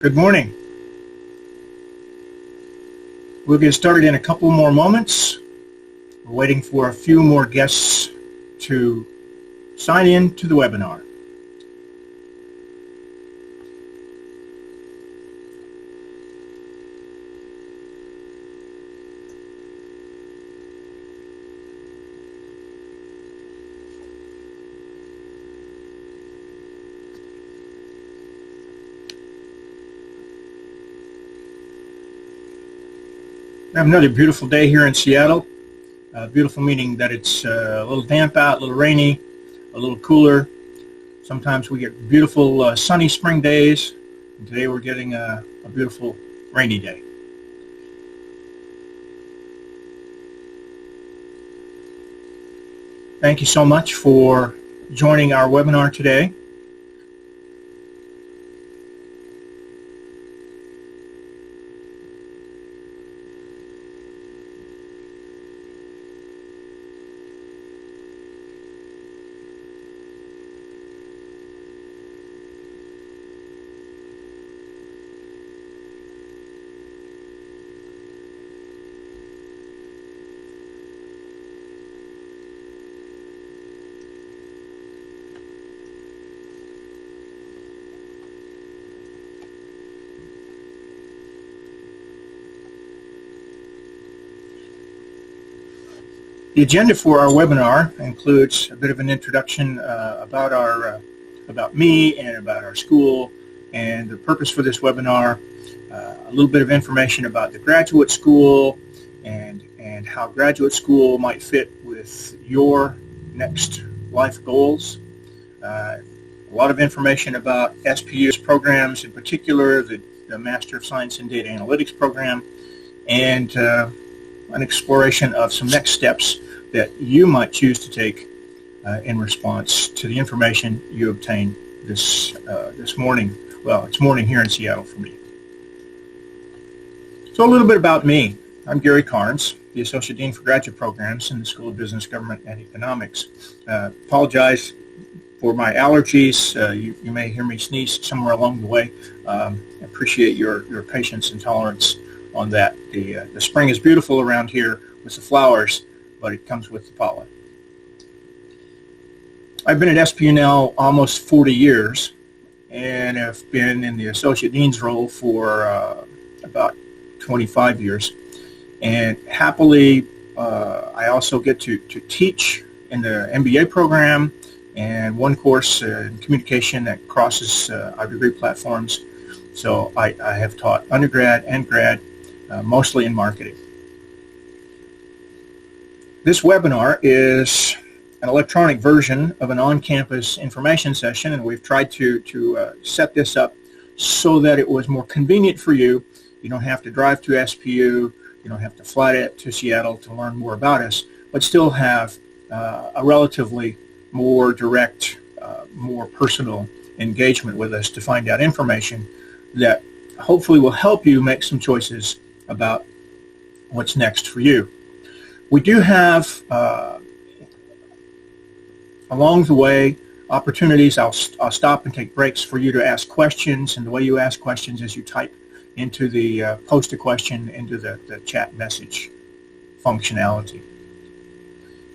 Good morning. We'll get started in a couple more moments. We're waiting for a few more guests to sign in to the webinar. We have another beautiful day here in Seattle. Beautiful meaning that it's a little damp out, a little rainy, a little cooler. Sometimes we get beautiful sunny spring days. And today we're getting a beautiful rainy day. Thank you so much for joining our webinar today. The agenda for our webinar includes a bit of an introduction about me and about our school and the purpose for this webinar, a little bit of information about the graduate school and how graduate school might fit with your next life goals. A lot of information about SPU's programs, in particular the Master of Science in Data Analytics program, and an exploration of some next steps that you might choose to take in response to the information you obtained this morning. Well, it's morning here in Seattle for me. So a little bit about me. I'm Gary Carnes, the Associate Dean for Graduate Programs in the School of Business, Government, and Economics. Apologize for my allergies. You may hear me sneeze somewhere along the way. I appreciate your patience and tolerance on that. The spring is beautiful around here with the flowers, but it comes with the pollen. I've been at SPU now almost 40 years and have been in the Associate Dean's role for about 25 years. And happily, I also get to teach in the MBA program and one course in communication that crosses our degree platforms. So I have taught undergrad and grad, mostly in marketing. This webinar is an electronic version of an on-campus information session, and we've tried to set this up so that it was more convenient for you. You don't have to drive to SPU, you don't have to fly to Seattle to learn more about us, but still have a relatively more direct, more personal engagement with us to find out information that hopefully will help you make some choices about what's next for you. We do have, along the way, opportunities. I'll stop and take breaks for you to ask questions, and the way you ask questions is you type into the post a question into the chat message functionality.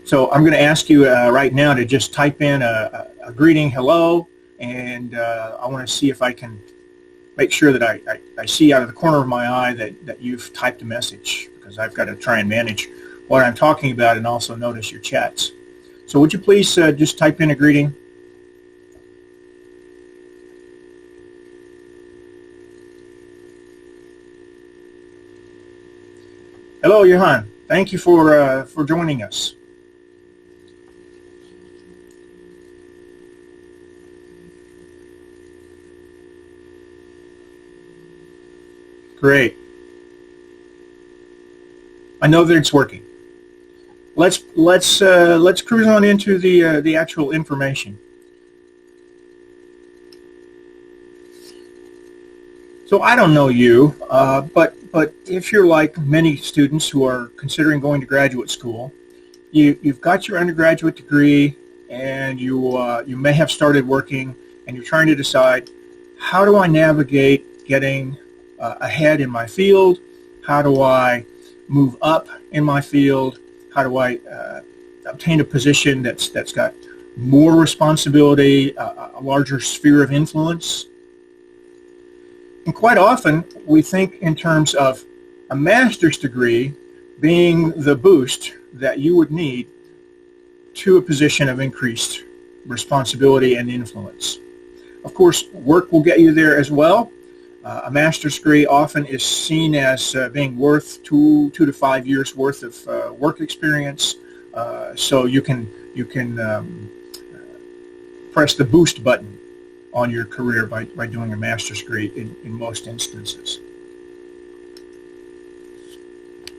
So I'm going to ask you right now to just type in a greeting, hello, and I want to see if I can make sure that I see out of the corner of my eye that you've typed a message, because I've got to try and manage what I'm talking about and also notice your chats. So would you please just type in a greeting? Hello, Johan. Thank you for joining us. Great. I know that it's working. Let's cruise on into the actual information. So I don't know you, but if you're like many students who are considering going to graduate school, you've got your undergraduate degree, and you may have started working, and you're trying to decide, how do I navigate getting ahead in my field? How do I move up in my field? How do I obtain a position that's got more responsibility, a larger sphere of influence? And quite often, we think in terms of a master's degree being the boost that you would need to a position of increased responsibility and influence. Of course, work will get you there as well. A master's degree often is seen as being worth 2 to 5 years worth of work experience. So you can press the boost button on your career by doing a master's degree in most instances.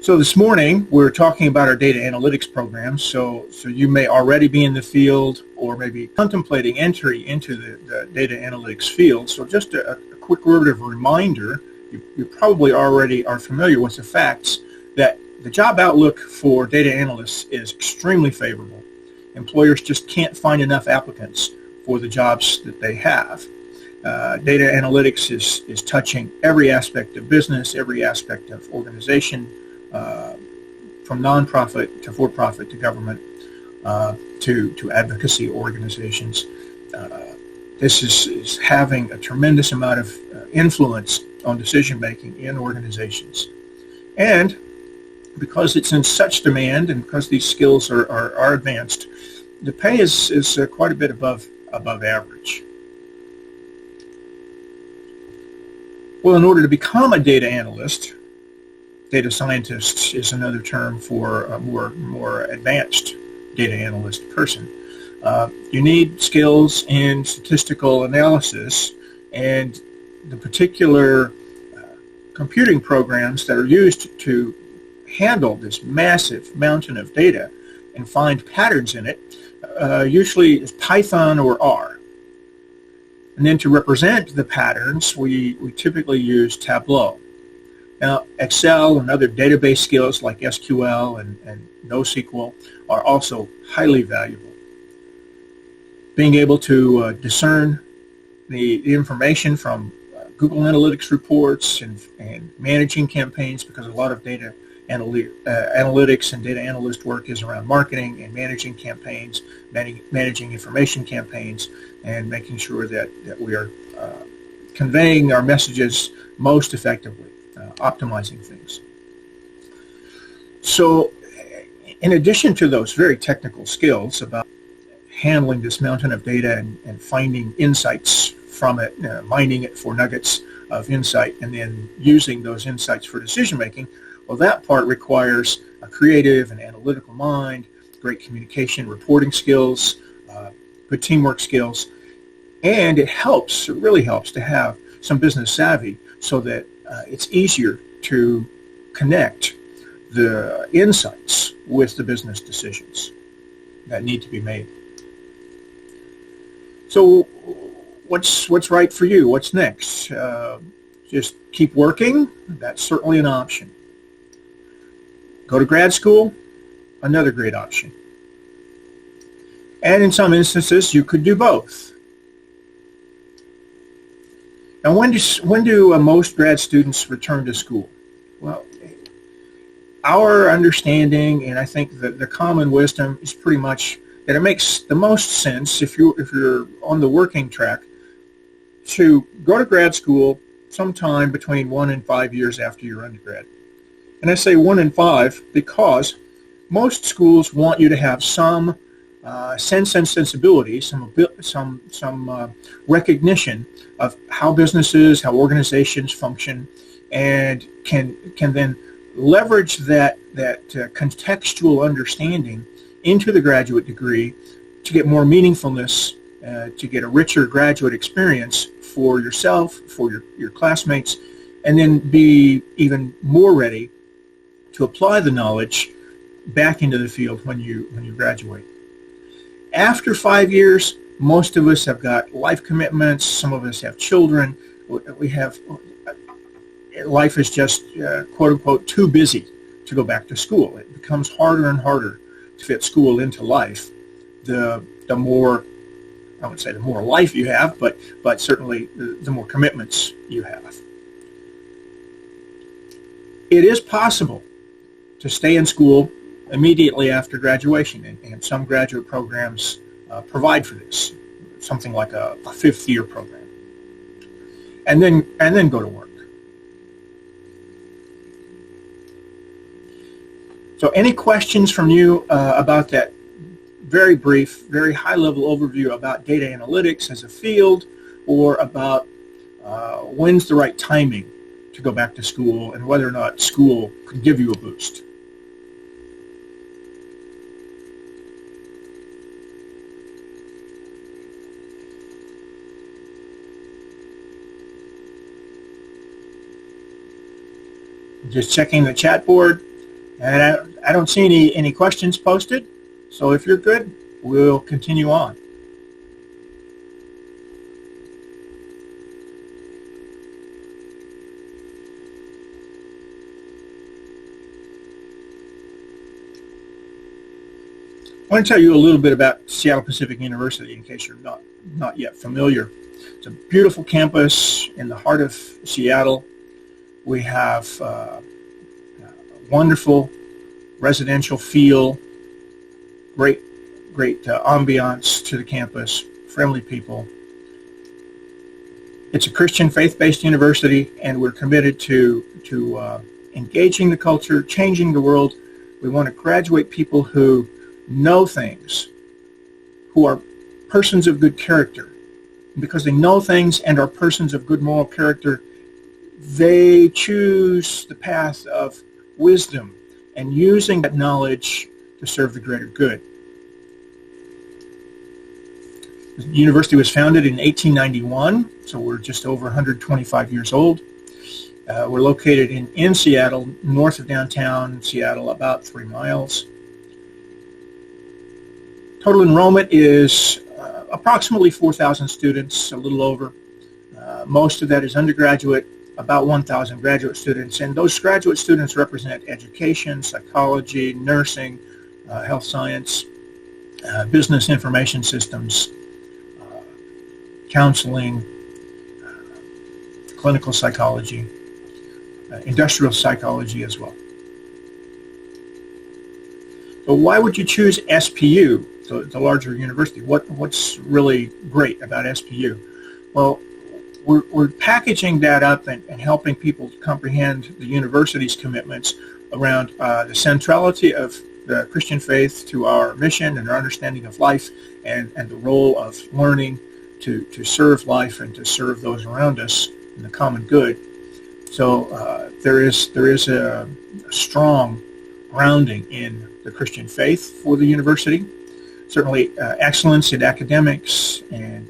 So this morning we're talking about our data analytics program. So you may already be in the field or maybe contemplating entry into the data analytics field. So just a quick word of reminder, you probably already are familiar with the facts that the job outlook for data analysts is extremely favorable. Employers just can't find enough applicants for the jobs that they have. Data analytics is touching every aspect of business, every aspect of organization, from nonprofit to for-profit to government to advocacy organizations. This is having a tremendous amount of influence on decision-making in organizations. And because it's in such demand and because these skills are advanced, the pay is quite a bit above average. Well, in order to become a data analyst, data scientist is another term for a more advanced data analyst person. You need skills in statistical analysis and the particular computing programs that are used to handle this massive mountain of data and find patterns in it usually is Python or R. And then to represent the patterns, we typically use Tableau. Now, Excel and other database skills like SQL and NoSQL are also highly valuable. Being able to discern the information from Google Analytics reports and managing campaigns, because a lot of data analytics and data analyst work is around marketing and managing campaigns, managing information campaigns, and making sure that we are conveying our messages most effectively, optimizing things. So in addition to those very technical skills about handling this mountain of data and finding insights from it, mining it for nuggets of insight, and then using those insights for decision making, well, that part requires a creative and analytical mind, great communication, reporting skills, good teamwork skills, and it really helps to have some business savvy so that it's easier to connect the insights with the business decisions that need to be made. So what's right for you? What's next? Just keep working? That's certainly an option. Go to grad school? Another great option. And in some instances, you could do both. Now, when do most grad students return to school? Well, our understanding, and I think that the common wisdom is pretty much that it makes the most sense if you're on the working track to go to grad school sometime between 1 and 5 years after your undergrad. And I say 1 and 5 because most schools want you to have some sense and sensibility, some recognition of how businesses, how organizations function, and can then leverage that contextual understanding into the graduate degree to get more meaningfulness, to get a richer graduate experience for yourself, for your classmates, and then be even more ready to apply the knowledge back into the field when you graduate. After 5 years, most of us have got life commitments. Some of us have children. Life is just, quote unquote, too busy to go back to school. It becomes harder and harder to fit school into life. The more, I would say the more life you have, but certainly the more commitments you have. It is possible to stay in school immediately after graduation, and some graduate programs provide for this, something like a fifth-year program, and then go to work. So any questions from you about that very brief, very high-level overview about data analytics as a field, or about when's the right timing to go back to school and whether or not school could give you a boost? Just checking the chat board, and I don't see any questions posted. So if you're good, we'll continue on. I want to tell you a little bit about Seattle Pacific University in case you're not yet familiar. It's a beautiful campus in the heart of Seattle. We have a wonderful residential feel, great ambiance to the campus, friendly people. It's a Christian faith-based university, and we're committed to engaging the culture, changing the world. We want to graduate people who know things, who are persons of good character. And because they know things and are persons of good moral character, they choose the path of wisdom and using that knowledge to serve the greater good. The university was founded in 1891, so we're just over 125 years old. We're located in Seattle, north of downtown Seattle, about 3 miles. Total enrollment is approximately 4,000 students, a little over. Most of that is undergraduate, about 1,000 graduate students, and those graduate students represent education, psychology, nursing, health science, business information systems, counseling, clinical psychology, industrial psychology as well. So why would you choose SPU, the larger university? What's really great about SPU? Well, we're packaging that up and helping people comprehend the university's commitments around the centrality of the Christian faith to our mission and our understanding of life, and the role of learning to serve life and to serve those around us in the common good. So there is a strong grounding in the Christian faith for the university. Certainly excellence in academics and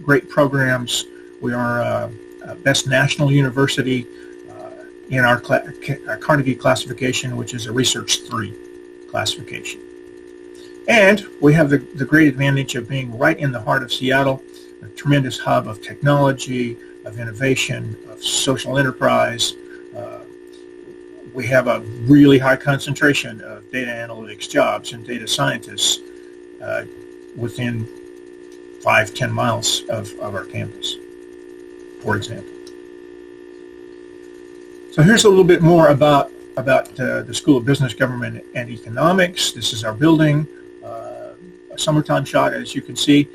great programs. We are a best national university in our Carnegie classification, which is a Research 3 classification. And we have the great advantage of being right in the heart of Seattle, a tremendous hub of technology, of innovation, of social enterprise. We have a really high concentration of data analytics jobs and data scientists within 5-10 miles of our campus, for example. So here's a little bit more about the School of Business, Government, and Economics. This is our building, a summertime shot, as you can see.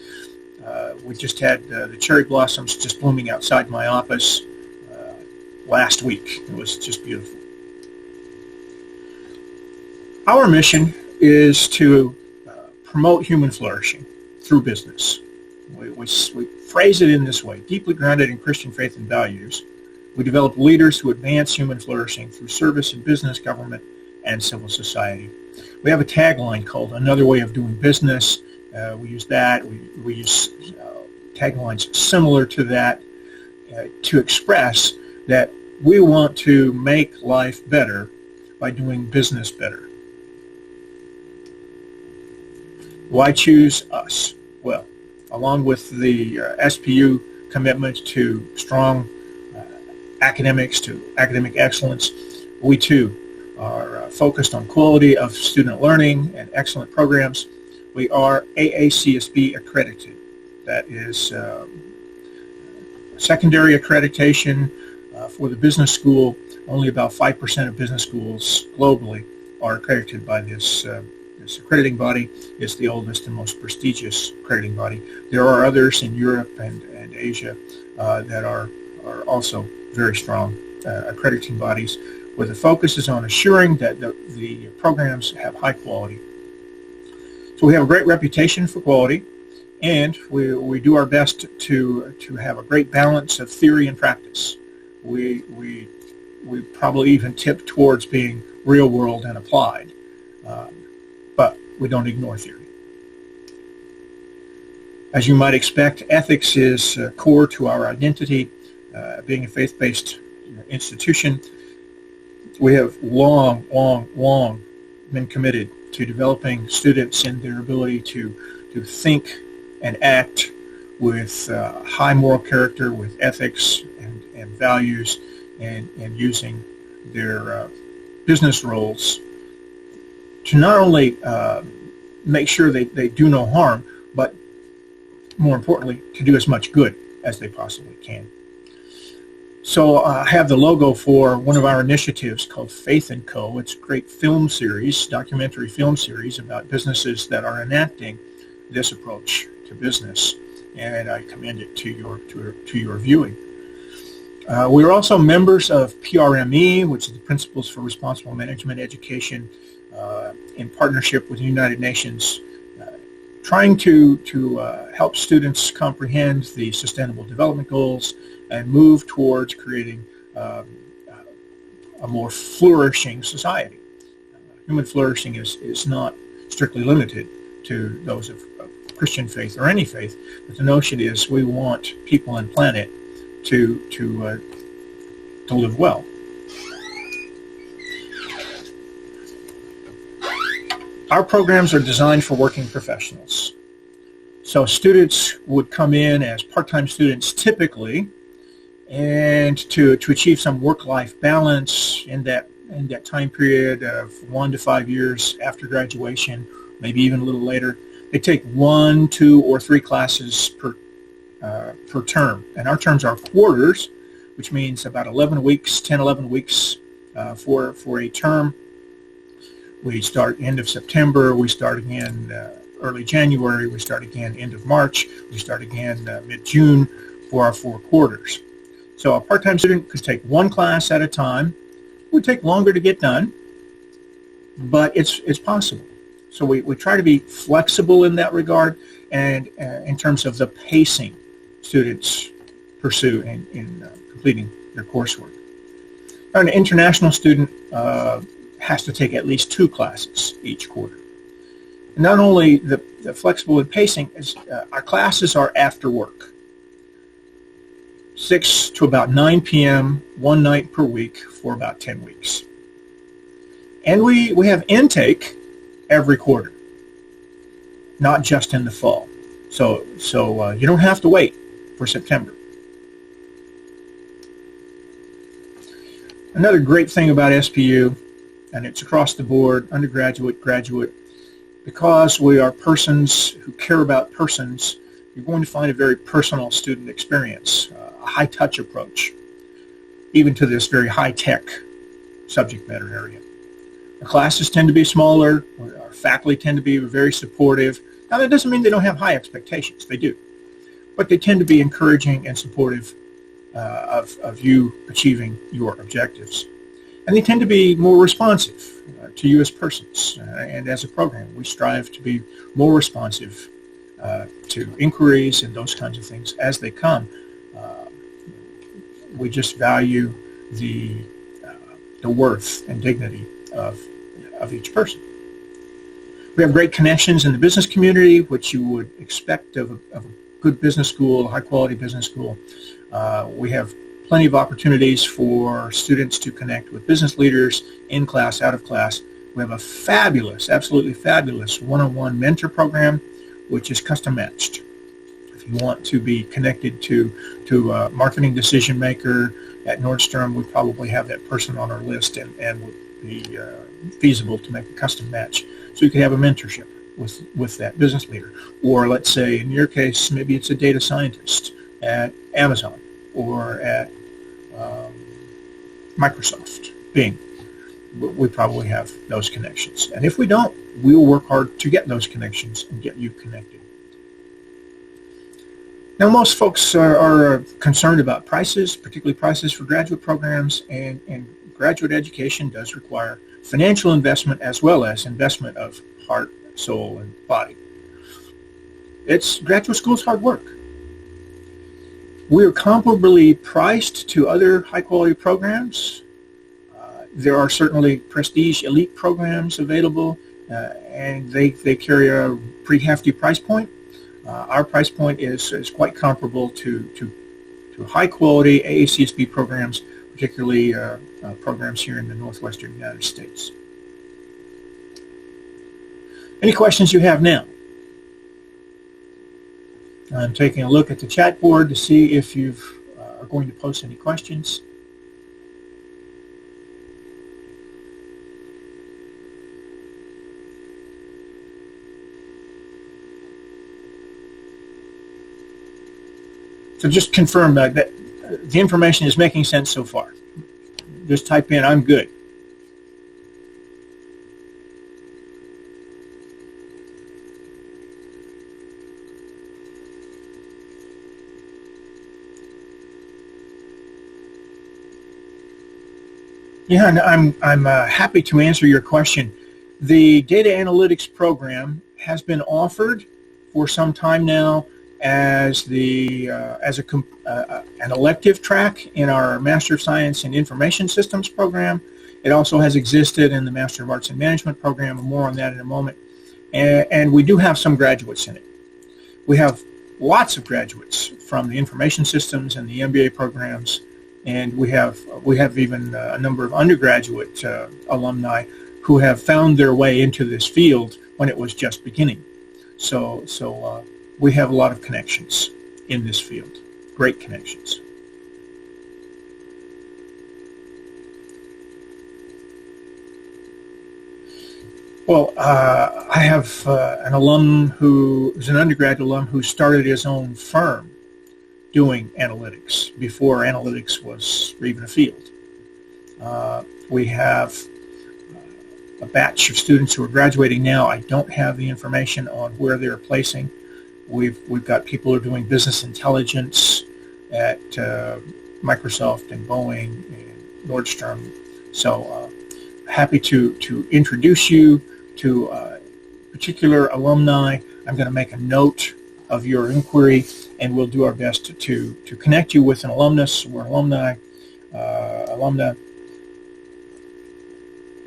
We just had the cherry blossoms just blooming outside my office last week. It was just beautiful. Our mission is to promote human flourishing through business. We phrase it in this way: deeply grounded in Christian faith and values, we develop leaders who advance human flourishing through service in business, government, and civil society. We have a tagline called "Another Way of Doing Business." We use that. We use taglines similar to that to express that we want to make life better by doing business better. Why choose us? Well, along with the SPU commitment to strong academics, to academic excellence, we too are focused on quality of student learning and excellent programs. We are AACSB accredited. That is secondary accreditation for the business school, Only about 5% of business schools globally are accredited by this accrediting body. It's the oldest and most prestigious accrediting body. There are others in Europe and Asia that are also very strong accrediting bodies, where the focus is on assuring that the programs have high quality. So we have a great reputation for quality, and we do our best to have a great balance of theory and practice. We probably even tip towards being real world and applied, but we don't ignore theory. As you might expect, ethics is core to our identity. Being a faith-based institution, we have long been committed to developing students in their ability to think and act with high moral character, with ethics and values, and using their business roles to not only make sure they do no harm, but more importantly, to do as much good as they possibly can. So I have the logo for one of our initiatives called Faith & Co. It's a great film series, documentary film series about businesses that are enacting this approach to business, and I commend it to your viewing. We are also members of PRME, which is the Principles for Responsible Management Education, in partnership with the United Nations, trying to help students comprehend the Sustainable Development Goals and move towards creating a more flourishing society. Human flourishing is not strictly limited to those of Christian faith or any faith, but the notion is we want people and planet to live well. Our programs are designed for working professionals. So students would come in as part-time students typically, and to achieve some work-life balance in that time period of 1 to 5 years after graduation, maybe even a little later, they take 1, 2, or 3 classes per term. And our terms are quarters, which means about 11 weeks, 10, 11 weeks for a term. We start end of September, we start again early January, we start again end of March, we start again mid-June for our 4 quarters. So a part-time student could take 1 class at a time. It would take longer to get done, but it's possible. So we try to be flexible in that regard, and in terms of the pacing students pursue in completing their coursework. An international student has to take at least 2 classes each quarter. And not only the flexible in pacing, is our classes are after work. 6 to about 9 p.m., 1 night per week for about 10 weeks. And we have intake every quarter, not just in the fall. So you don't have to wait for September. Another great thing about SPU, and it's across the board, undergraduate, graduate, because we are persons who care about persons, you're going to find a very personal student experience, a high-touch approach, even to this very high-tech subject matter area. The classes tend to be smaller. Our faculty tend to be very supportive. Now, that doesn't mean they don't have high expectations. They do. But they tend to be encouraging and supportive of you achieving your objectives. And they tend to be more responsive to you as persons. And as a program, we strive to be more responsive to inquiries and those kinds of things as they come. We just value the worth and dignity of each person. We have great connections in the business community, which you would expect of a good business school, a high-quality business school. We have plenty of opportunities for students to connect with business leaders in class, out of class. We have a fabulous, absolutely fabulous one-on-one mentor program, which is custom matched. If you want to be connected to a marketing decision maker at Nordstrom, we probably have that person on our list and would be feasible to make a custom match. So you could have a mentorship with that business leader. Or let's say, in your case, maybe it's a data scientist at Amazon or at Microsoft, Bing. We probably have those connections. And if we don't, we will work hard to get those connections and get you connected. Now, most folks are concerned about prices, particularly prices for graduate programs, and graduate education does require financial investment as well as investment of heart, soul, and body. Graduate school is hard work. We are comparably priced to other high-quality programs. There are certainly prestige elite programs available, and they carry a pretty hefty price point. Our price point is quite comparable to high-quality AACSB programs, particularly programs here in the Northwestern United States. Any questions you have now? I'm taking a look at the chat board to see if you are going to post any questions. So just confirm that the information is making sense so far. Just type in, I'm good. Yeah, and I'm happy to answer your question. The data analytics program has been offered for some time now as an elective track in our Master of Science in Information Systems program. It also has existed in the Master of Arts in Management program, and more on that in a moment. And we do have some graduates in it. We have lots of graduates from the Information Systems and the MBA programs, and we have even a number of undergraduate alumni who have found their way into this field when it was just beginning. So we have a lot of connections in this field, great connections. Well, I have an alum who is an undergraduate alum who started his own firm doing analytics before analytics was even a field. We have a batch of students who are graduating now. I don't have the information on where they're placing. We've got people who are doing business intelligence at Microsoft and Boeing and Nordstrom. So happy to introduce you to particular alumni. I'm going to make a note of your inquiry, and we'll do our best to connect you with an alumnus or alumna.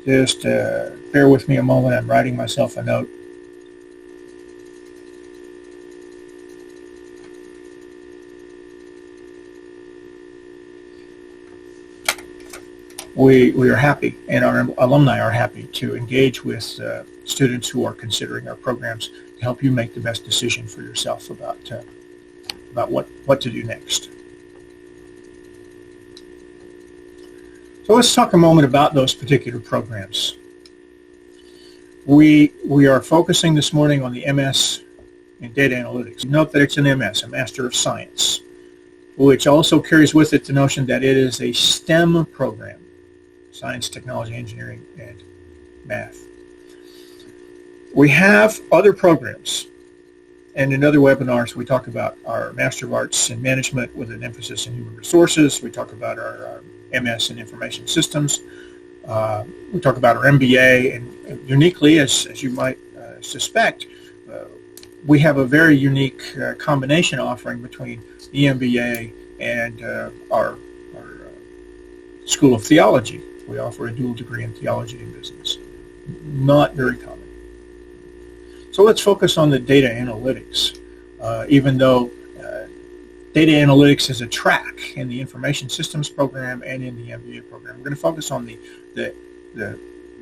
Just bear with me a moment. I'm writing myself a note. We are happy, and our alumni are happy to engage with students who are considering our programs to help you make the best decision for yourself about what to do next. So let's talk a moment about those particular programs. We are focusing this morning on the MS in data analytics. Note that it's an MS, a Master of Science, which also carries with it the notion that it is a STEM program. Science, technology, engineering, and math. We have other programs, and in other webinars we talk about our Master of Arts in Management with an emphasis in human resources. We talk about our MS in Information Systems. We talk about our MBA, and uniquely, as you might suspect, we have a very unique combination offering between the MBA and our School of Theology. We offer a dual degree in theology and business. Not very common. So let's focus on the data analytics. Even though data analytics is a track in the Information Systems program and in the MBA program, we're going to focus on the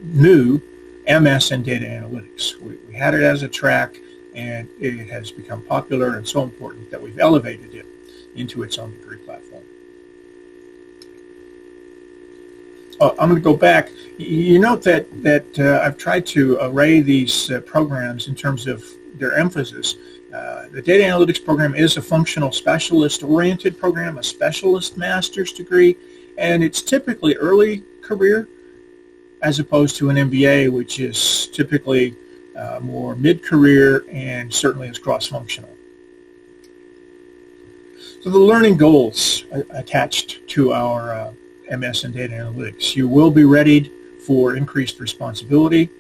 new MS in data analytics. We had it as a track, and it has become popular and so important that we've elevated it into its own degree platform. I'm going to go back. You note that I've tried to array these programs in terms of their emphasis. The data analytics program is a functional specialist-oriented program, a specialist master's degree, And it's typically early career as opposed to an MBA, which is typically more mid-career and certainly is cross-functional. So the learning goals attached to our MS in data analytics. You will be readied for increased responsibility.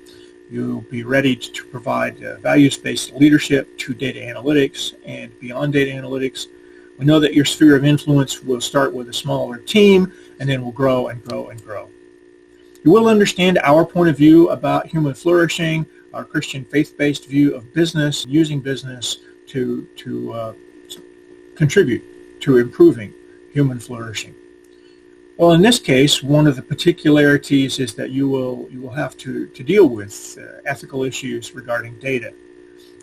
You'll be ready to provide values-based leadership to data analytics and beyond data analytics. We know that your sphere of influence will start with a smaller team and then will grow and grow and grow. You will understand our point of view about human flourishing, our Christian faith-based view of business, using business to contribute to improving human flourishing. Well, in this case, one of the particularities is that you will have to deal with ethical issues regarding data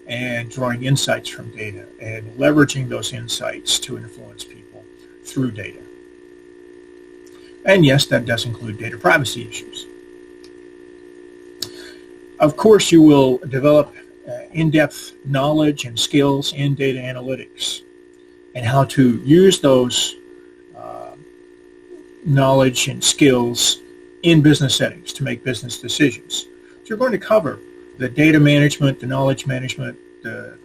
and drawing insights from data and leveraging those insights to influence people through data. And yes, that does include data privacy issues. Of course, you will develop in-depth knowledge and skills in data analytics and how to use those knowledge and skills in business settings to make business decisions. So you're going to cover the data management, the knowledge management, the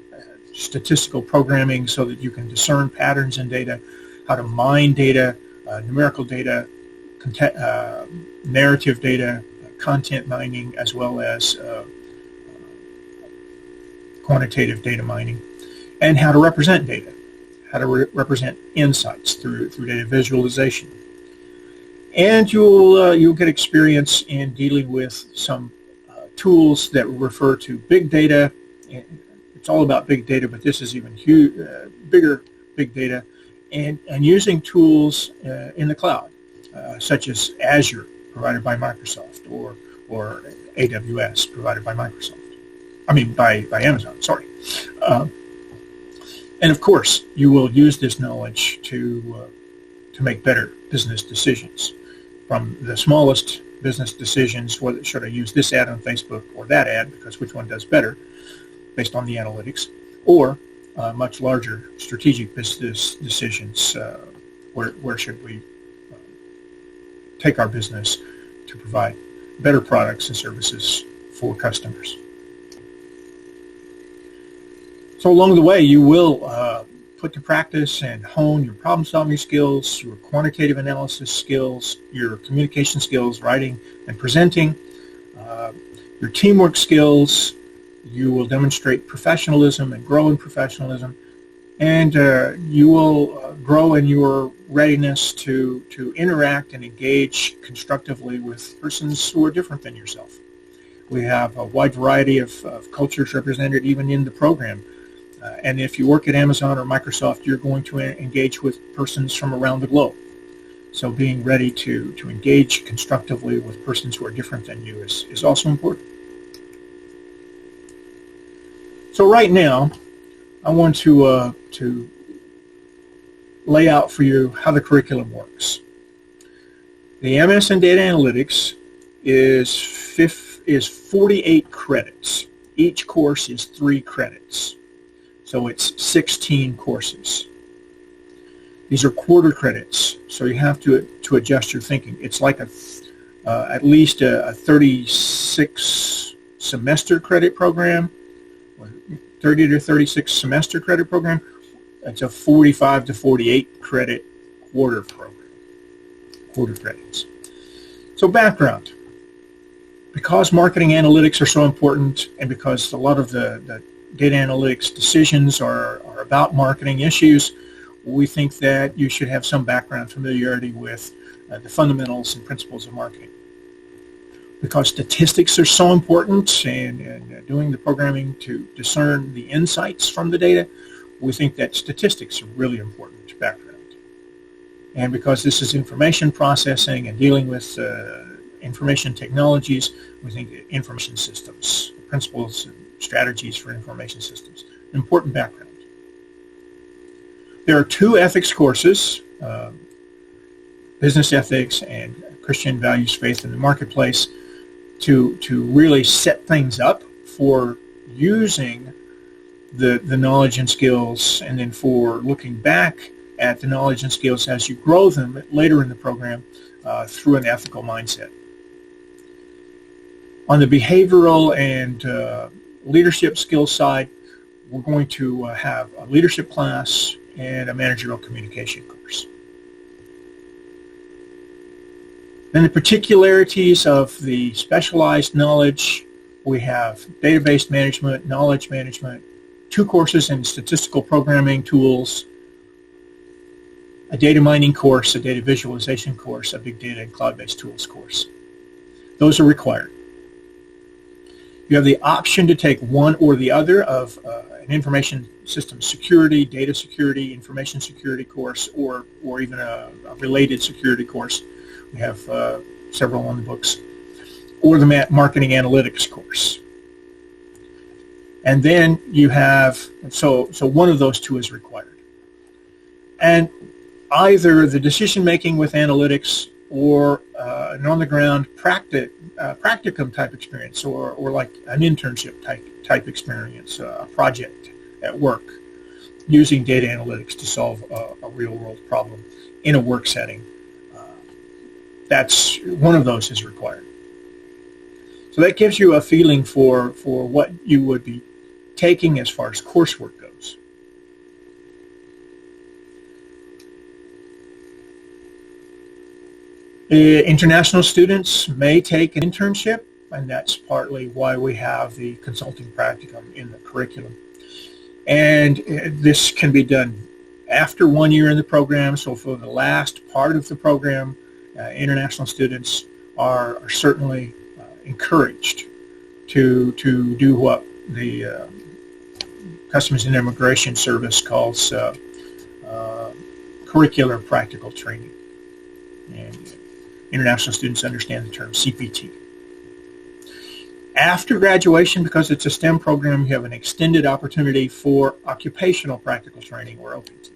statistical programming so that you can discern patterns in data, how to mine data, numerical data, narrative data, content mining, as well as quantitative data mining, and how to represent data, how to represent insights through data visualization. And you'll get experience in dealing with some tools that refer to big data. It's all about big data, but this is even bigger big data, and using tools in the cloud, such as Azure, provided by Microsoft, or AWS, provided by Microsoft. By Amazon, sorry. And of course, you will use this knowledge to make better business decisions. From the smallest business decisions, whether should I use this ad on Facebook or that ad, because which one does better based on the analytics, or much larger strategic business decisions, where should we take our business to provide better products and services for customers. So along the way, you will put to practice and hone your problem-solving skills, your quantitative analysis skills, your communication skills, writing and presenting, your teamwork skills. You will demonstrate professionalism and grow in professionalism, and you will grow in your readiness to interact and engage constructively with persons who are different than yourself. We have a wide variety of cultures represented even in the program. And if you work at Amazon or Microsoft, you're going to engage with persons from around the globe. So being ready to engage constructively with persons who are different than you is also important. So right now, I want to lay out for you how the curriculum works. The MS in Data Analytics is 48 credits. Each course is 3 credits. So it's 16 courses. These are quarter credits, so you have to adjust your thinking. It's like at least a 36 semester credit program, 30 to 36 semester credit program. It's a 45 to 48 credit quarter program, quarter credits. So background. Because marketing analytics are so important, and because a lot of the data analytics decisions are about marketing issues, we think that you should have some background familiarity with the fundamentals and principles of marketing. Because statistics are so important and doing the programming to discern the insights from the data, we think that statistics are really important background. And because this is information processing and dealing with information technologies, we think that information systems, principles and strategies for information systems, important background. There are 2 ethics courses, business ethics and Christian values, faith in the marketplace, to really set things up for using the knowledge and skills, and then for looking back at the knowledge and skills as you grow them later in the program through an ethical mindset. On the behavioral and leadership skills side, we're going to have a leadership class and a managerial communication course. Then the particularities of the specialized knowledge, we have database management, knowledge management, 2 courses in statistical programming tools, a data mining course, a data visualization course, a big data and cloud-based tools course. Those are required. You have the option to take one or the other of an information system security, data security, information security course, or even a related security course. We have several on the books, or the marketing analytics course. And then you have, so one of those 2 is required. And either the decision making with analytics or an on-the-ground practicum type experience, or like an internship type experience, a project at work using data analytics to solve a real-world problem in a work setting. That's one of those is required. So that gives you a feeling for what you would be taking as far as coursework goes. International students may take an internship, and that's partly why we have the consulting practicum in the curriculum. And this can be done after 1 year in the program, so for the last part of the program, international students are certainly encouraged to do what the Customs and Immigration Service calls curricular practical training. And international students understand the term CPT. After graduation, because it's a STEM program, you have an extended opportunity for occupational practical training, or OPT.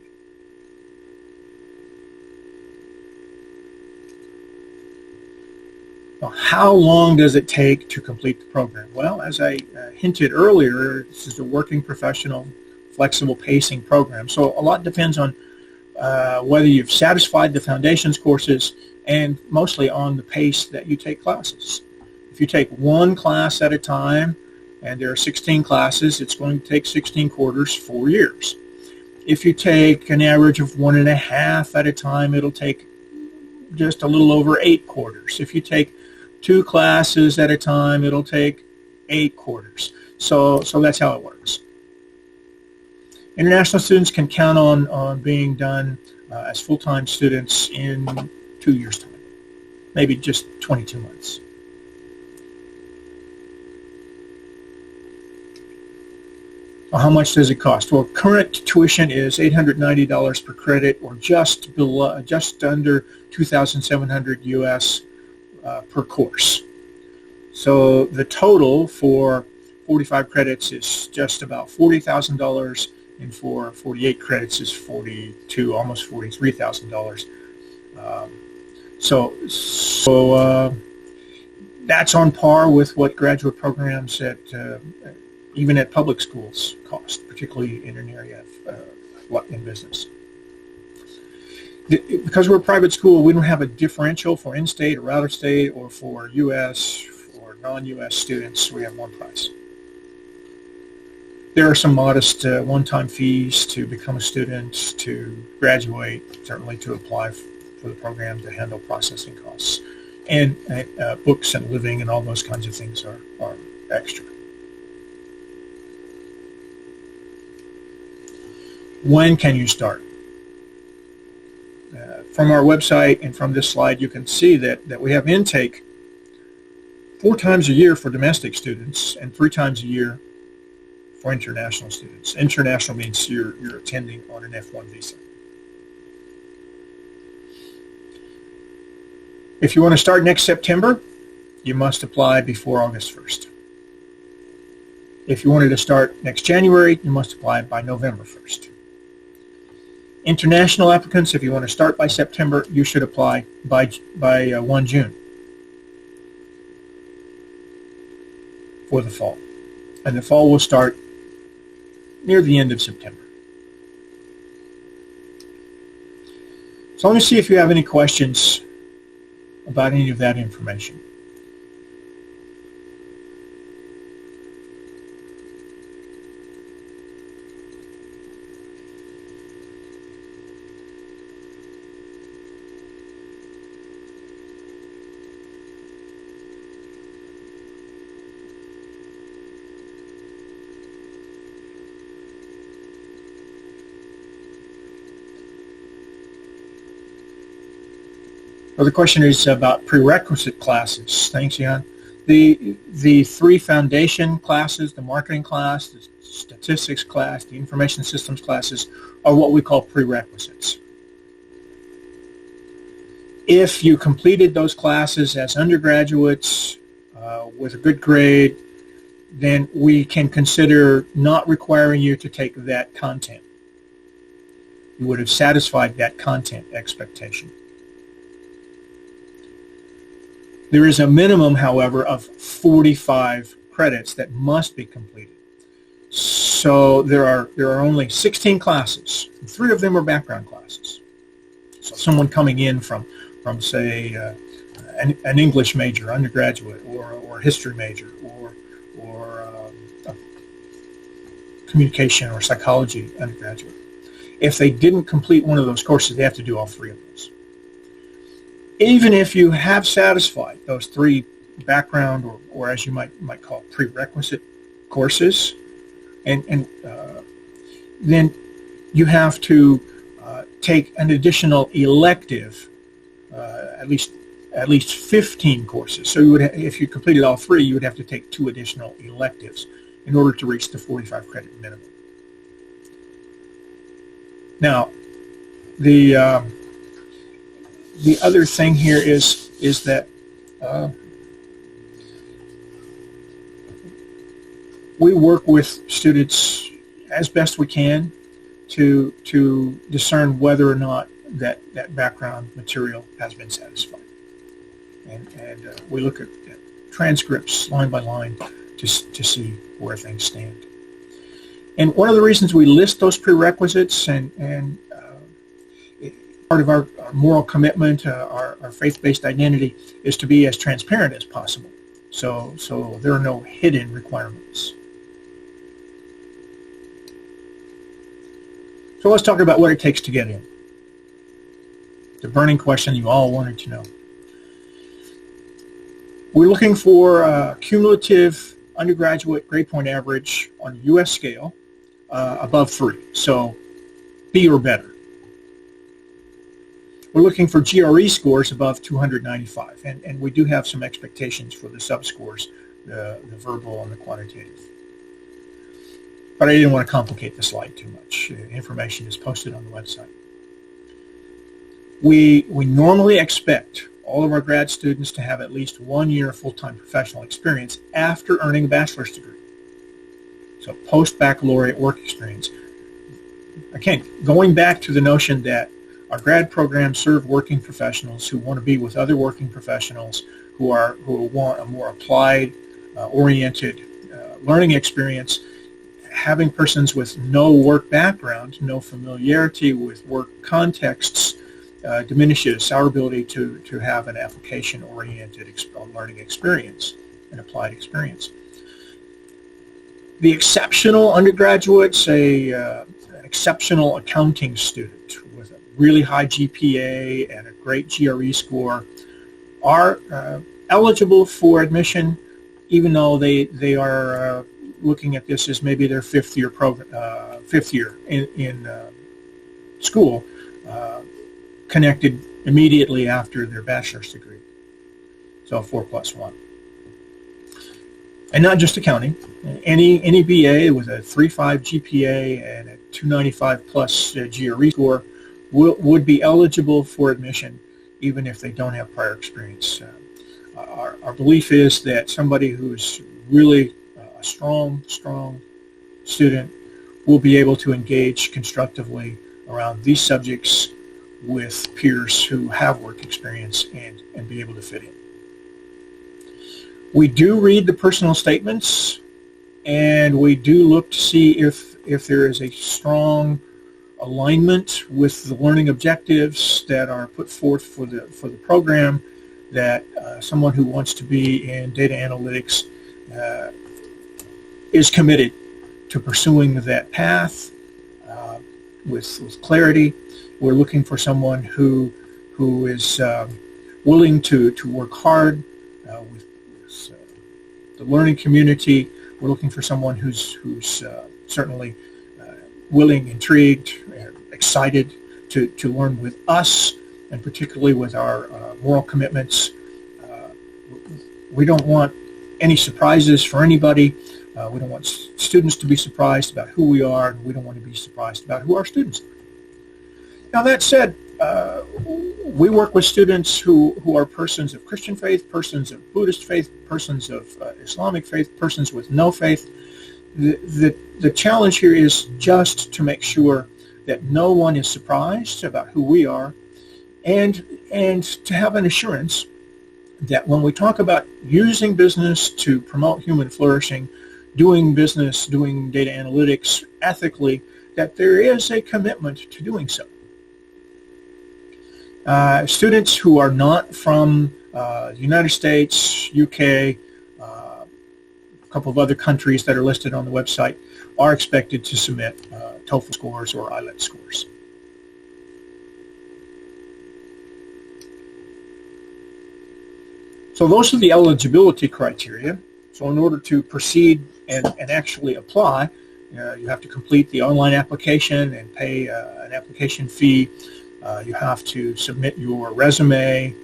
Now, how long does it take to complete the program? Well, as I hinted earlier, this is a working professional, flexible pacing program. So a lot depends on whether you've satisfied the foundations courses and mostly on the pace that you take classes. If you take 1 class at a time, and there are 16 classes, it's going to take 16 quarters, 4 years. If you take an average of 1.5 at a time, it'll take just a little over 8 quarters. If you take 2 classes at a time, it'll take 8 quarters. So that's how it works. International students can count on being done as full-time students in 2 years' time, maybe just 22 months. Well, how much does it cost? Well, current tuition is $890 per credit, or just under $2,700 US per course. So the total for 45 credits is just about $40,000, and for 48 credits is almost $43,000. So that's on par with what graduate programs even at public schools cost, particularly in an area in business. Because we're a private school, we don't have a differential for in-state or out-of-state, or for U.S. or non-U.S. students. We have one price. There are some modest one-time fees to become a student, to graduate, certainly to apply for the program, to handle processing costs. And books and living and all those kinds of things are extra. When can you start? From our website and from this slide, you can see that we have intake 4 times a year for domestic students and 3 times a year for international students. International means you're attending on an F1 visa. If you want to start next September, you must apply before August 1st. If you wanted to start next January, you must apply by November 1st. International applicants, if you want to start by September, you should apply by 1 June for the fall. And the fall will start near the end of September. So let me see if you have any questions about any of that information. Well, the question is about prerequisite classes. Thanks, Jan. The three foundation classes, the marketing class, the statistics class, the information systems classes, are what we call prerequisites. If you completed those classes as undergraduates with a good grade, then we can consider not requiring you to take that content. You would have satisfied that content expectation. There is a minimum, however, of 45 credits that must be completed. So there are only 16 classes. 3 of them are background classes. So someone coming in from say, an English major, undergraduate, or history major, or a communication or psychology undergraduate. If they didn't complete one of those courses, they have to do all 3 of those. Even if you have satisfied those 3 background or as you might call prerequisite courses, and then you have to take an additional elective, at least 15 courses. So you would if you completed all 3, you would have to take 2 additional electives in order to reach the 45 credit minimum. Now, the other thing here is that we work with students as best we can to discern whether or not that background material has been satisfied. And we look at transcripts line by line to see where things stand. And one of the reasons we list those prerequisites and part of our moral commitment, our faith-based identity, is to be as transparent as possible. So there are no hidden requirements. So let's talk about what it takes to get in. The burning question you all wanted to know. We're looking for a cumulative undergraduate grade point average on a U.S. scale above 3, so B or better. We're looking for GRE scores above 295, and we do have some expectations for the subscores, the verbal and the quantitative. But I didn't want to complicate the slide too much. Information is posted on the website. We normally expect all of our grad students to have at least 1 year full-time professional experience after earning a bachelor's degree. So post-baccalaureate work experience. Again, going back to the notion that our grad programs serve working professionals who want to be with other working professionals who want a more applied, oriented learning experience. Having persons with no work background, no familiarity with work contexts, diminishes our ability to have an application-oriented learning experience, an applied experience. The exceptional undergraduate, say an exceptional accounting student with a really high GPA and a great GRE score, are eligible for admission, even though they are looking at this as maybe their fifth year in school, connected immediately after their bachelor's degree. So 4+1. And not just accounting. Any BA with a 3.5 GPA and a 295 plus GRE score would be eligible for admission even if they don't have prior experience. Our belief is that somebody who's really a strong student will be able to engage constructively around these subjects with peers who have work experience and be able to fit in. We do read the personal statements, and we do look to see if there is a strong alignment with the learning objectives that are put forth for the program, that someone who wants to be in data analytics is committed to pursuing that path with clarity. We're looking for someone who is willing to work hard with the learning community. We're looking for someone who's certainly willing, intrigued, excited to learn with us, and particularly with our moral commitments. We don't want any surprises for anybody. We don't want students to be surprised about who we are, and we don't want to be surprised about who our students are. Now, that said, we work with students who are persons of Christian faith, persons of Buddhist faith, persons of Islamic faith, persons with no faith. The challenge here is just to make sure that no one is surprised about who we are, and to have an assurance that when we talk about using business to promote human flourishing, doing business, doing data analytics ethically, that there is a commitment to doing so. Students who are not from the United States, UK, a couple of other countries that are listed on the website are expected to submit TOEFL scores or IELTS scores. So those are the eligibility criteria. So in order to proceed and actually apply, you have to complete the online application and pay an application fee. You have to submit your resume.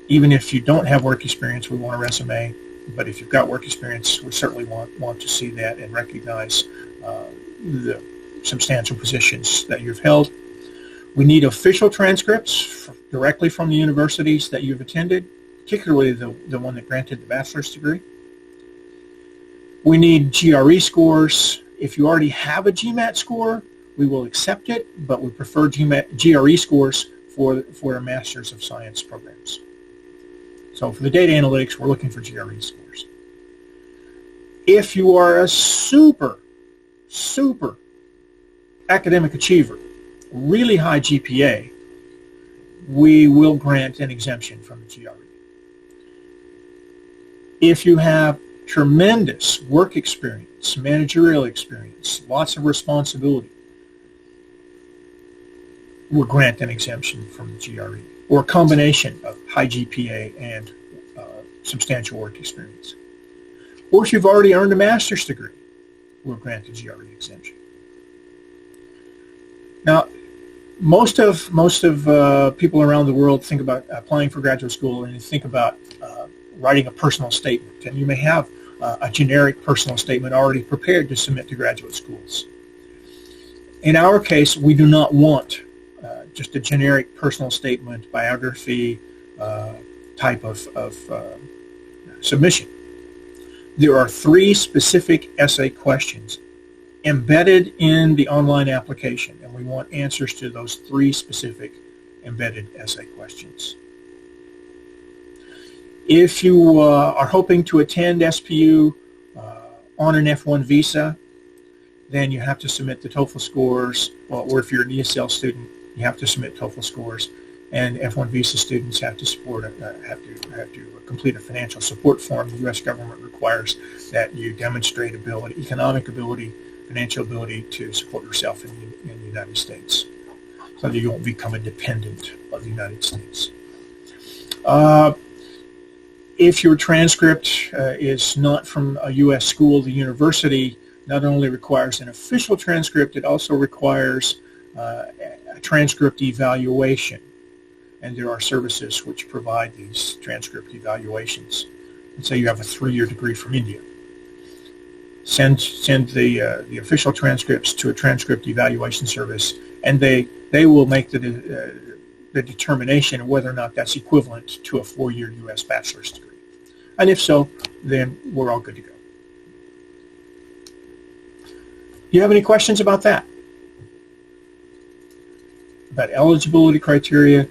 Even if you don't have work experience, we want a resume. But if you've got work experience, we certainly want to see that and recognize the substantial positions that you've held. We need official transcripts directly from the universities that you've attended, particularly the one that granted the bachelor's degree. We need GRE scores. If you already have a GMAT score, we will accept it, but we prefer GRE scores for our Masters of Science programs. So for the data analytics, we're looking for GRE scores. If you are a super academic achiever, really high GPA, we will grant an exemption from the GRE. If you have tremendous work experience, managerial experience, lots of responsibility, we'll grant an exemption from the GRE, or a combination of high GPA and substantial work experience. Or if you've already earned a master's degree, we'll grant a GRE exemption. Now, most of people around the world think about applying for graduate school and think about writing a personal statement, and you may have a generic personal statement already prepared to submit to graduate schools. In our case, we do not want just a generic personal statement, biography type of submission. There are 3 specific essay questions embedded in the online application, and we want answers to those 3 specific embedded essay questions. If you are hoping to attend SPU on an F1 visa, then you have to submit the TOEFL scores, or if you're an ESL student, you have to submit TOEFL scores, and F1 visa students have to complete a financial support form. The U.S. government requires that you demonstrate ability, economic ability, financial ability to support yourself in the United States, so that you won't become a dependent of the United States. If your transcript is not from a U.S. school, the university not only requires an official transcript, it also requires a transcript evaluation. And there are services which provide these transcript evaluations. And say you have a 3-year degree from India. Send the official transcripts to a transcript evaluation service, and they will make the determination of whether or not that's equivalent to a 4-year U.S. bachelor's degree. And if so, then we're all good to go. Do you have any questions about that? About eligibility criteria,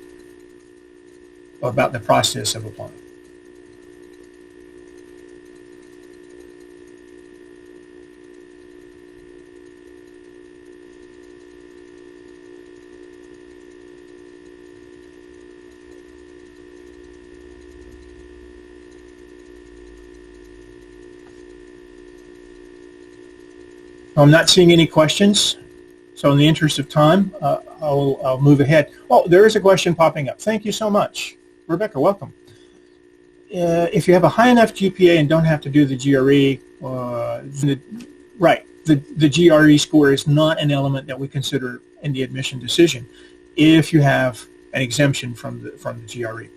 or about the process of applying? I'm not seeing any questions, so in the interest of time, I'll move ahead. Oh, there is a question popping up. Thank you so much. Rebecca, welcome. If you have a high enough GPA and don't have to do the GRE, the GRE score is not an element that we consider in the admission decision if you have an exemption from the GRE.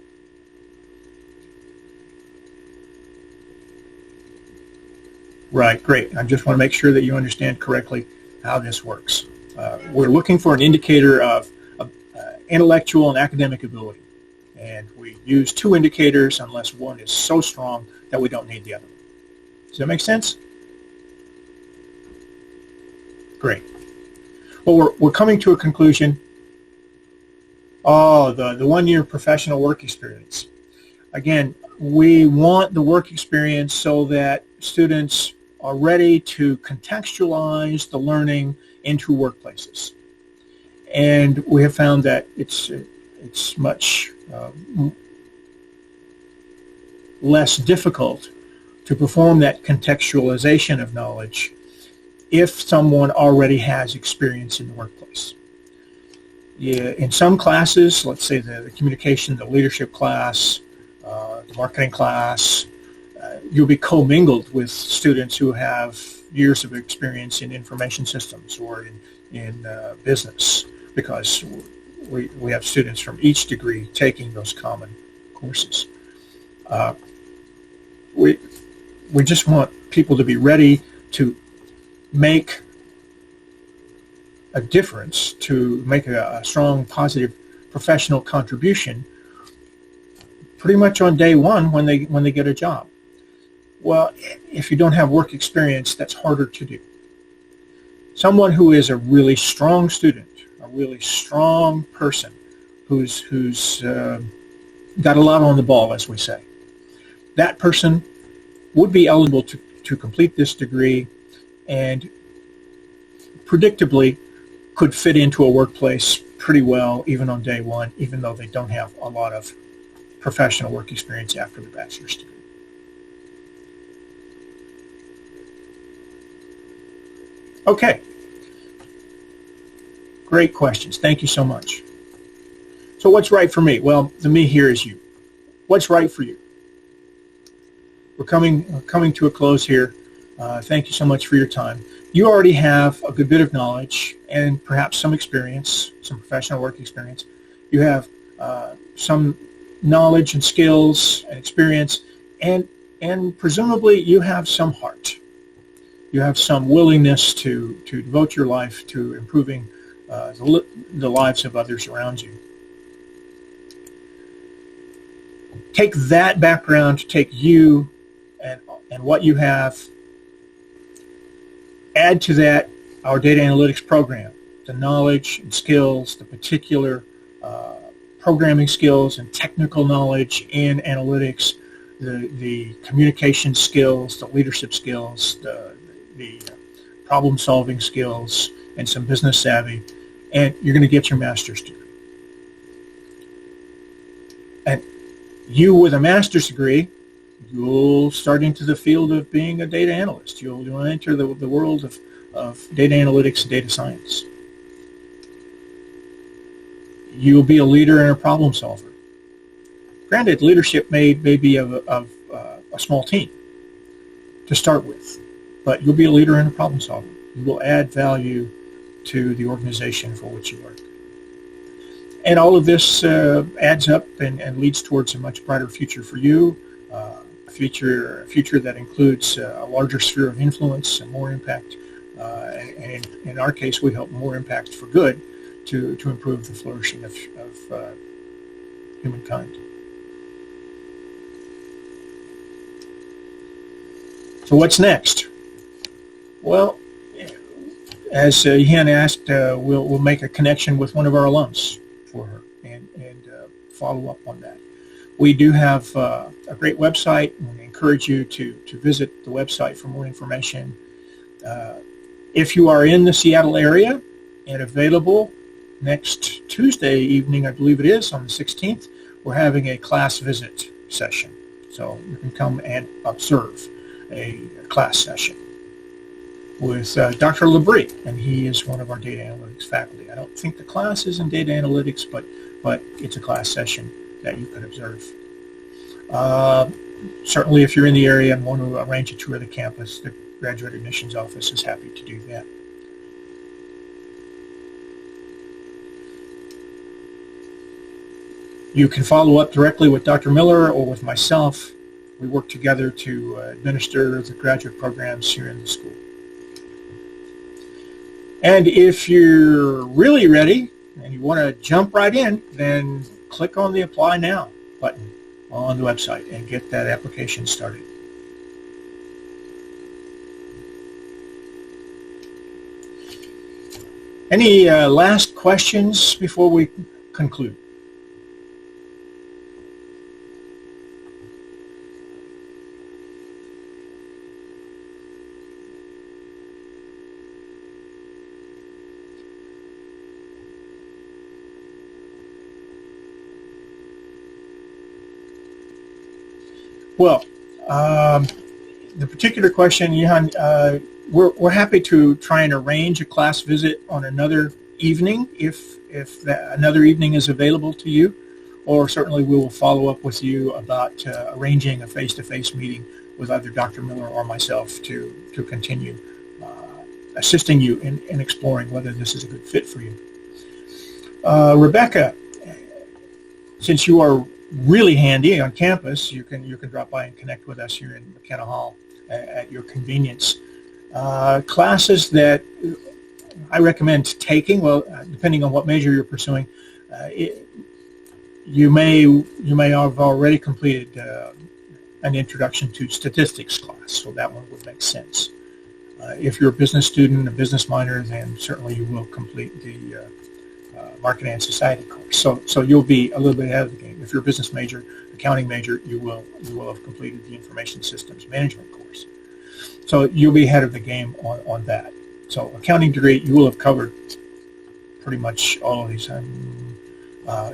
Right, great. I just want to make sure that you understand correctly how this works. We're looking for an indicator of intellectual and academic ability. And we use two indicators unless one is so strong that we don't need the other. Does that make sense? Great. Well, we're coming to a conclusion. Oh, the 1 year professional work experience. Again, we want the work experience so that students are ready to contextualize the learning into workplaces. And we have found that it's much less difficult to perform that contextualization of knowledge if someone already has experience in the workplace. Yeah, in some classes, let's say the communication, the leadership class, the marketing class, you'll be commingled with students who have years of experience in information systems or in business, because we have students from each degree taking those common courses. We just want people to be ready to make a difference, to make a strong, positive professional contribution pretty much on day one when they get a job. Well, if you don't have work experience, that's harder to do. Someone who is a really strong student, a really strong person, who's got a lot on the ball, as we say, that person would be eligible to complete this degree and predictably could fit into a workplace pretty well even on day one, even though they don't have a lot of professional work experience after the bachelor's degree. Okay. Great questions. Thank you so much. So what's right for me? Well, the me here is you. What's right for you? We're coming to a close here. Thank you so much for your time. You already have a good bit of knowledge and perhaps some experience, some professional work experience. You have some knowledge and skills and experience, and presumably you have some heart. You have some willingness to devote your life to improving the lives of others around you. Take that background, take you and what you have, add to that our data analytics program, the knowledge and skills, the particular programming skills and technical knowledge in analytics, the communication skills, the leadership skills, the problem-solving skills, and some business savvy, and you're going to get your master's degree. And you with a master's degree, you'll start into the field of being a data analyst. You'll enter the world of data analytics and data science. You'll be a leader and a problem solver. Granted, leadership may be of a small team to start with, but you'll be a leader and a problem solver. You will add value to the organization for which you work. And all of this adds up and leads towards a much brighter future for you, a future that includes a larger sphere of influence and more impact. And in our case, we hope more impact for good to improve the flourishing of humankind. So what's next? Well, as Yen asked, we'll make a connection with one of our alums for her and follow up on that. We do have a great website, and we encourage you to visit the website for more information. If you are in the Seattle area and available next Tuesday evening, I believe it is, on the 16th, we're having a class visit session. So you can come and observe a class session. with Dr. Labrie, and he is one of our data analytics faculty. I don't think the class is in data analytics, but it's a class session that you could observe. Certainly, if you're in the area and want to arrange a tour of the campus, the Graduate Admissions Office is happy to do that. You can follow up directly with Dr. Miller or with myself. We work together to administer the graduate programs here in the school. And if you're really ready and you want to jump right in, then click on the Apply Now button on the website and get that application started. Any last questions before we conclude? Well, the particular question, Johan, we're happy to try and arrange a class visit on another evening if another evening is available to you, or certainly we will follow up with you about arranging a face-to-face meeting with either Dr. Miller or myself to continue assisting you in exploring whether this is a good fit for you. Rebecca, since you are really handy on campus, you can drop by and connect with us here in McKenna Hall at your convenience. Classes that I recommend taking, well, depending on what major you're pursuing, you may have already completed an introduction to statistics class, so that one would make sense. If you're a business student, a business minor, then certainly you will complete the Marketing and Society course. So you'll be a little bit ahead of the game. If you're a business major, accounting major, you will have completed the Information Systems Management course. So you'll be ahead of the game on that. So accounting degree, you will have covered pretty much all of these.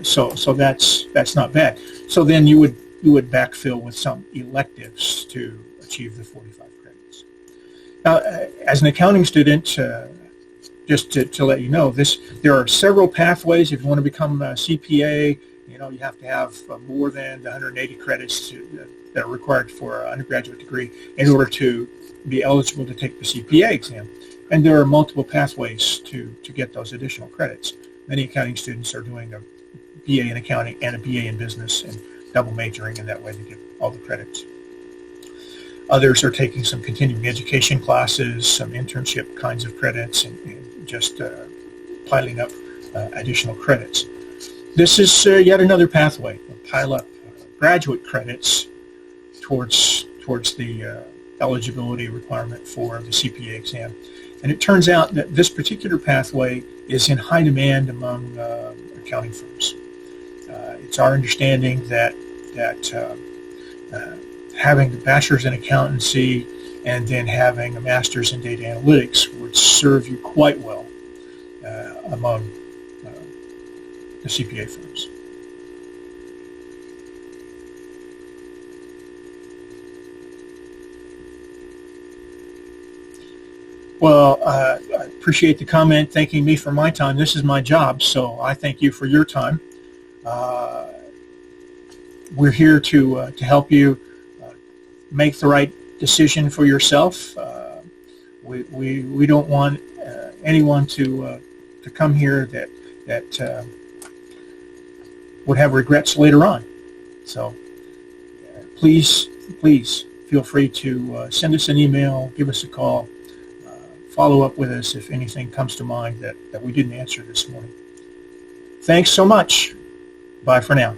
So that's not bad. So then you would backfill with some electives to achieve the 45 credits. Now, as an accounting student, just to let you know, there are several pathways. If you want to become a CPA, you have to have more than the 180 credits that are required for an undergraduate degree in order to be eligible to take the CPA exam. And there are multiple pathways to get those additional credits. Many accounting students are doing a BA in accounting and a BA in business and double majoring, and that way they get all the credits. Others are taking some continuing education classes, some internship kinds of credits, and just piling up additional credits. This is yet another pathway. Pile up graduate credits towards the eligibility requirement for the CPA exam. And it turns out that this particular pathway is in high demand among accounting firms. It's our understanding that having the bachelor's in accountancy and then having a master's in data analytics would serve you quite well among the CPA firms. Well, I appreciate the comment thanking me for my time. This is my job, so I thank you for your time. We're here to help you make the right decision for yourself. We don't want anyone to come here that would have regrets later on. So please feel free to send us an email, give us a call, follow up with us if anything comes to mind that we didn't answer this morning. Thanks so much. Bye for now.